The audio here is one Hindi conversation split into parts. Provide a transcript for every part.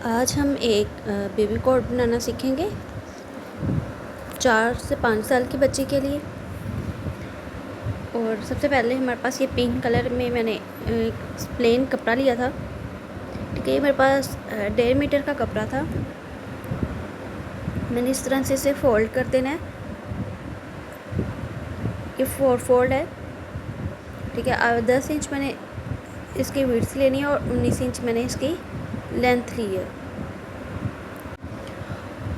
आज हम एक बेबी कोट बनाना सीखेंगे 4 से 5 साल के बच्चे के लिए। और सबसे पहले हमारे पास ये पिंक कलर में मैंने एक प्लेन कपड़ा लिया था। ठीक है, ये मेरे पास 1.5 मीटर का कपड़ा था। मैंने इस तरह से इसे फोल्ड कर देना है। ये 4 फोल्ड है। ठीक है, 10 इंच मैंने इसकी विड्थ लेनी है और 19 इंच मैंने इसकी लेंथ ली है।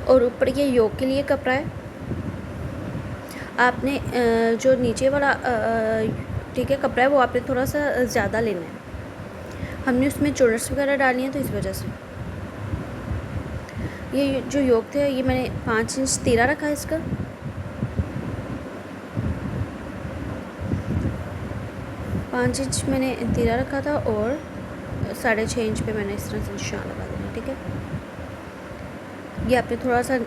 और ऊपर ये योक के लिए कपड़ा है। आपने जो नीचे वाला ठीक है कपड़ा है वो आपने थोड़ा सा ज़्यादा लेना है। हमने उसमें चोरस वगैरह डालनी है तो इस वजह से ये जो योक थे ये मैंने 5 इंच तीरा रखा है इसका। पाँच इंच मैंने तीरा रखा था और 6.5 इंच पे मैंने इस तरह से निशान लगा देना। ठीक है, ये आपने थोड़ा सा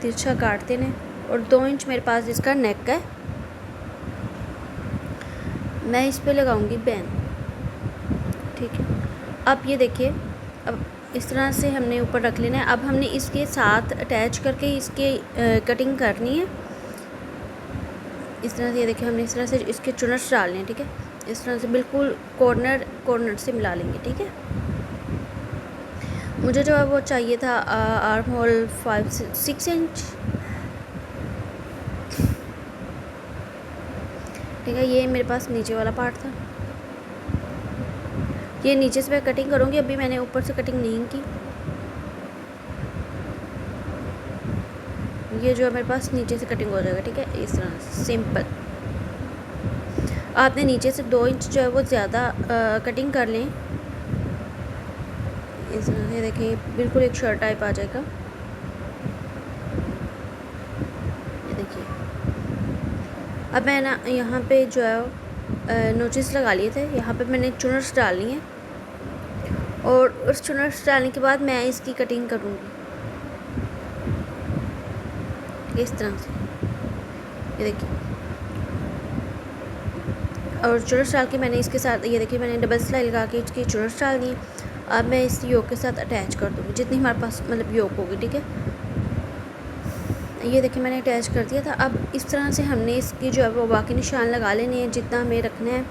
तिरछा काट देना है। और 2 इंच मेरे पास इसका नेक है, मैं इस पे लगाऊंगी बैन। ठीक है, अब ये देखिए, अब इस तरह से हमने ऊपर रख लेना है। अब हमने इसके साथ अटैच करके इसके कटिंग करनी है। इस तरह से ये देखिए, हमने इस तरह से इसके चुनट्स डालने हैं। ठीक है, इस तरह से बिल्कुल कॉर्नर से मिला लेंगे। ठीक है, मुझे जो है वो चाहिए था आर्म होल 5 से 6 इंच। ठीक है, ये मेरे पास नीचे वाला पार्ट था। ये नीचे से मैं कटिंग करूँगी, अभी मैंने ऊपर से कटिंग नहीं की। ये जो है मेरे पास नीचे से कटिंग हो जाएगा। ठीक है, इस तरह से सिंपल। आपने नीचे से 2 इंच जो है वो ज़्यादा कटिंग कर लें। इस तरह से देखिए बिल्कुल एक शर्ट टाइप आ जाएगा। ये देखिए, अब मैं ना यहाँ पे जो है नोचिस लगा लिए थे। यहाँ पे मैंने चुनट्स डालनी है और उस चुनट्स डालने के बाद मैं इसकी कटिंग करूँगी इस तरह से। ये देखिए, और चुनट्स डाल के मैंने इसके साथ ये देखिए मैंने डबल सिलाई लगा के इसकी चुनट्स डाल दी। अब मैं इस योक के साथ अटैच कर दूँगी जितनी हमारे पास मतलब योक होगी। ठीक है, ये देखिए मैंने अटैच कर दिया था। अब इस तरह से हमने इसकी जो है वो बाकी निशान लगा लेने हैं जितना हमें रखना है,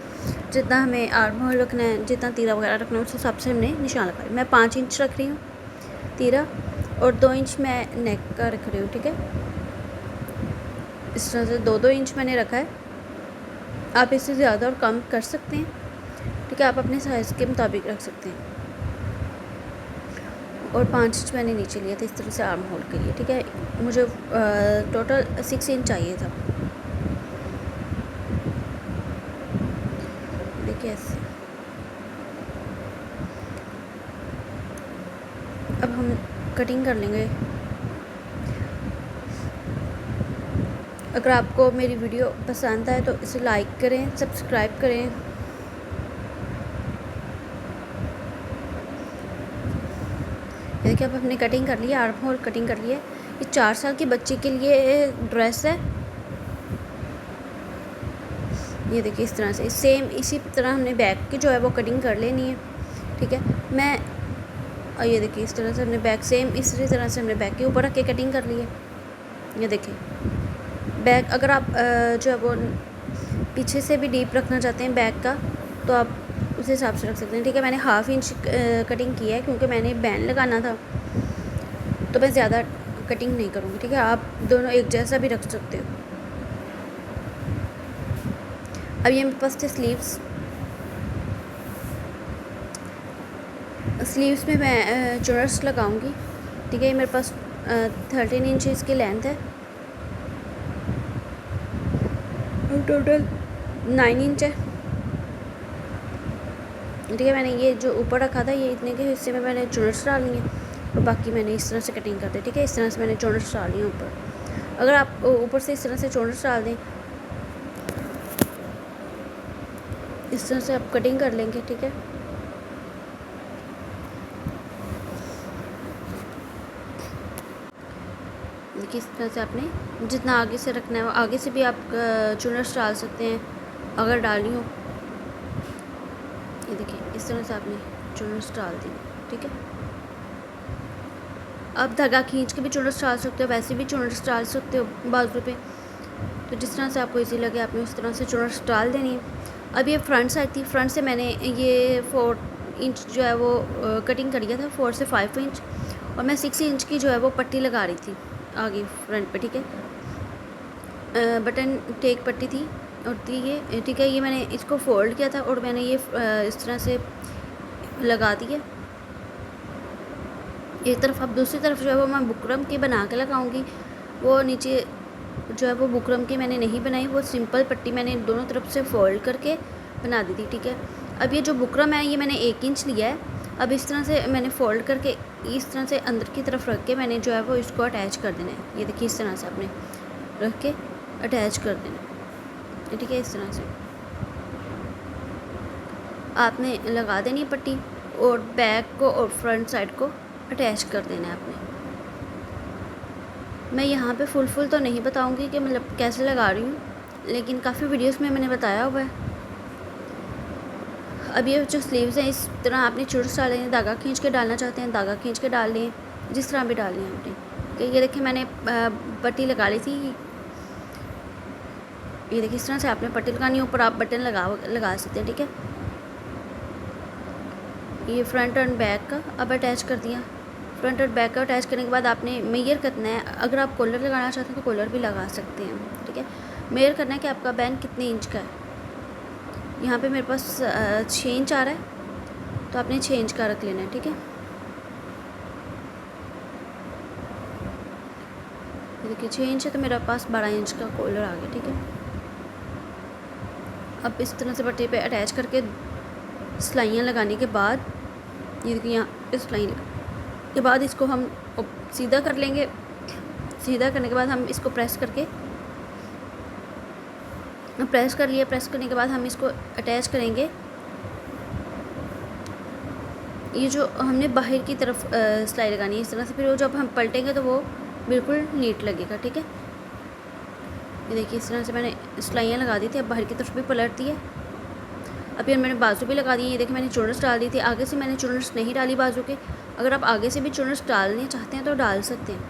जितना हमें आर्म होल रखना है, जितना तीरा वगैरह रखना है उस हिसाब से हमने निशान लगा लिया। मैं 5 इंच रख रही हूँ तीरा और 2 इंच मैं नेक का रख रही हूँ। ठीक है, इस तरह से 2-2 इंच मैंने रखा है। आप इससे ज़्यादा और कम कर सकते हैं। ठीक है, आप अपने साइज़ के मुताबिक रख सकते हैं। और 5 इंच मैंने नीचे लिया था इस तरह से आर्म होल के लिए। ठीक है, मुझे टोटल 6 इंच चाहिए था। देखिए ऐसे। अब हम कटिंग कर लेंगे। अगर आपको मेरी वीडियो पसंद आए तो इसे लाइक करें, सब्सक्राइब करें। देखिए, अब हमने कटिंग कर ली है, आर्म होल कटिंग कर लिए। ये 4 साल के बच्चे के लिए ड्रेस है। ये देखिए इस तरह से सेम इसी तरह हमने बैक की जो है वो कटिंग कर लेनी है। ठीक है, मैं और ये देखिए इस तरह से हमने बैक सेम इसी तरह से हमने बैक के ऊपर रख के कटिंग कर ली है। ये देखिए बैक, अगर आप जो है वो पीछे से भी डीप रखना चाहते हैं बैक का तो आप उस हिसाब से रख सकते हैं। ठीक है, मैंने 1/2 इंच कटिंग की है क्योंकि मैंने बैंड लगाना था तो मैं ज़्यादा कटिंग नहीं करूँगी। ठीक है, आप दोनों एक जैसा भी रख सकते हो। अब ये मेरे पास थे स्लीव्स में मैं चोरस लगाऊंगी। ठीक है, ये मेरे पास 13 इंच इसकी लेंथ है और टोटल 9 इंच है। ठीक है, मैंने ये जो ऊपर रखा था ये इतने के हिस्से में मैंने चोरस डालनी है और बाकी मैंने इस तरह से कटिंग कर दी। ठीक है, इस तरह से मैंने चोरस डाली है ऊपर। अगर आप ऊपर से इस तरह से चोरस डाल दें, इस तरह से आप कटिंग कर लेंगे। ठीक है, देखिए इस तरह से आपने जितना आगे से रखना है आगे से भी आप चुनट्स डाल सकते हैं अगर डालनी हो। ये देखिए इस तरह से आपने चुनट्स डाल दी। ठीक है, आप धागा खींच के भी चुनर्स डाल सकते हो, वैसे भी चुनर्स डाल सकते हो बाजू पे। तो जिस तरह से आपको इजी लगे आपने उस तरह से चुनर्स डाल देनी है। अब ये फ्रंट साइड थी, फ्रंट से मैंने ये 4 इंच जो है वो कटिंग कर लिया था, 4 से 5 इंच, और मैं 6 इंच की जो है वो पट्टी लगा रही थी आगे फ्रंट पे, ठीक है। बटन टेक पट्टी थी और ये ठीक है, ये मैंने इसको फोल्ड किया था और मैंने ये इस तरह से लगा दी है एक तरफ। अब दूसरी तरफ जो है वो मैं बुकरम की बना के लगाऊंगी। वो नीचे जो है वो बुकरम की मैंने नहीं बनाई, वो सिंपल पट्टी मैंने दोनों तरफ से फोल्ड करके बना दी थी, ठीक है। अब ये जो बुकरम है ये मैंने 1 इंच लिया है। अब इस तरह से मैंने फ़ोल्ड करके इस तरह से अंदर की तरफ रख के मैंने जो है वो इसको अटैच कर देना है। ये देखिए इस तरह से आपने रख के अटैच कर देना है, ठीक है। इस तरह से आपने लगा देनी है पट्टी और बैक को और फ्रंट साइड को अटैच कर देना है आपने। मैं यहाँ पे फुल तो नहीं बताऊँगी कि मतलब कैसे लगा रही हूँ, लेकिन काफ़ी वीडियोस में मैंने बताया हुआ है। अब ये जो स्लीव्स हैं इस तरह आपने चुर्स डाले हैं, धागा खींच के डालना चाहते हैं धागा खींच के डाल लें, जिस तरह भी डाल लें आपने। कि ये देखिए मैंने पट्टी लगा ली थी, ये देखिए इस तरह से आपने पट्टी लगानी है, ऊपर आप बटन लगा सकते हैं, ठीक है। ये फ्रंट एंड बैक का अब अटैच कर दिया। फ्रंट और बैक का अटैच करने के बाद आपने मेयर करना है। अगर आप कॉलर लगाना चाहते हैं तो कॉलर भी लगा सकते हैं, ठीक है। मेयर करना है कि आपका बैन कितने इंच का है। यहाँ पे मेरे पास 6 इंच आ रहा है, तो आपने 6 इंच का रख लेना है, ठीक है। देखिए 6 इंच है तो मेरे पास 12 इंच का कॉलर आ गया, ठीक है। अब इस तरह से पट्टी पे अटैच करके सिलाइयाँ लगाने के बाद ये देखिए यहाँ पे सिलाई के बाद इसको हम सीधा कर लेंगे। सीधा करने के बाद हम इसको प्रेस करके प्रेस कर लिया। प्रेस करने के बाद हम इसको अटैच करेंगे। ये जो हमने बाहर की तरफ सिलाई लगानी है इस तरह से, फिर वो जब हम पलटेंगे तो वो बिल्कुल नीट लगेगा, ठीक है। ये देखिए इस तरह से मैंने सिलाइयाँ लगा दी थी, अब बाहर की तरफ भी पलट दी है। अब ये मैंने बाजू भी लगा दी है। ये देखिए मैंने चुनर्स डाल दी थी, आगे से मैंने चुनर्स नहीं डाली बाजू के। अगर आप आगे से भी चुनर्स डालने चाहते हैं तो डाल सकते हैं।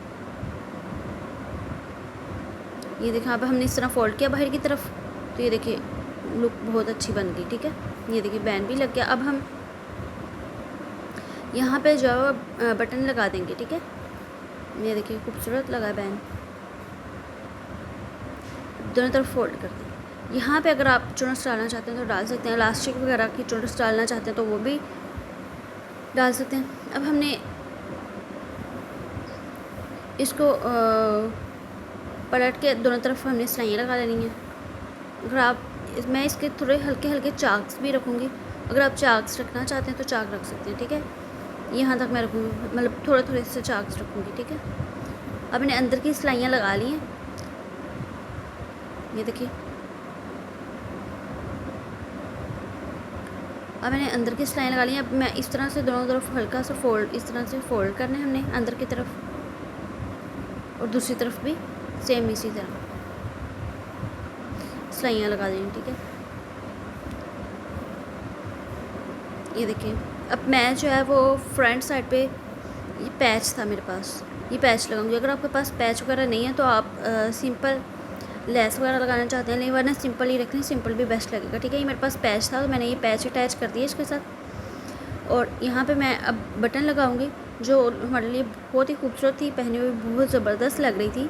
ये देखिए अब हमने इस तरह फोल्ड किया बाहर की तरफ, तो ये देखिए लुक बहुत अच्छी बन गई, ठीक है। ये देखिए बैंड भी लग गया। अब हम यहाँ पे जो है बटन लगा देंगे, ठीक है। ये देखिए खूबसूरत लगा बैंड, दोनों तरफ फोल्ड कर दें। यहाँ पे अगर आप चुनर्स डालना चाहते हैं तो डाल सकते हैं, इलास्टिक वगैरह की चुनर्स डालना चाहते हैं तो वो भी डाल सकते हैं। अब हमने इसको पलट के दोनों तरफ हमने सिलाइयाँ लगा लेनी है। अगर आप मैं इसके थोड़े हल्के हल्के चाक्स भी रखूँगी, अगर आप चाक्स रखना चाहते हैं तो चाक रख सकते हैं, ठीक है। यहाँ तक मैं रखूँगी, मतलब थोड़े थोड़े से चाक्स रखूँगी, ठीक है। अब मैंने अंदर की सिलाइयाँ लगा ली हैं, ये देखिए। अब मैंने अंदर की सिलाइयाँ लगा ली हैं। अब मैं इस तरह से दोनों तरफ हल्का सा फोल्ड, इस तरह से फोल्ड करना है हमने अंदर की तरफ, और दूसरी तरफ भी सेम इसी तरह सिलाइयाँ लगा देंगे, ठीक है। ये देखिए अब मैं जो है वो फ्रंट साइड पे ये पैच था मेरे पास, ये पैच लगाऊंगी। अगर आपके पास पैच वगैरह नहीं है तो आप सिंपल लेस वगैरह लगाना चाहते हैं, नहीं वरना सिंपल ही रखें, सिंपल भी बेस्ट लगेगा, ठीक है। ये मेरे पास पैच था तो मैंने ये पैच अटैच कर दिया इसके साथ। और यहाँ पे मैं अब बटन लगाऊंगी जो हमारे लिए बहुत ही खूबसूरत थी, पहने हुए बहुत ज़बरदस्त लग रही थी।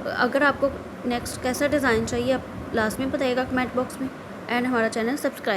अगर आपको नेक्स्ट कैसा डिज़ाइन चाहिए आप लास्ट में बताइएगा कमेंट बॉक्स में, एंड हमारा चैनल सब्सक्राइब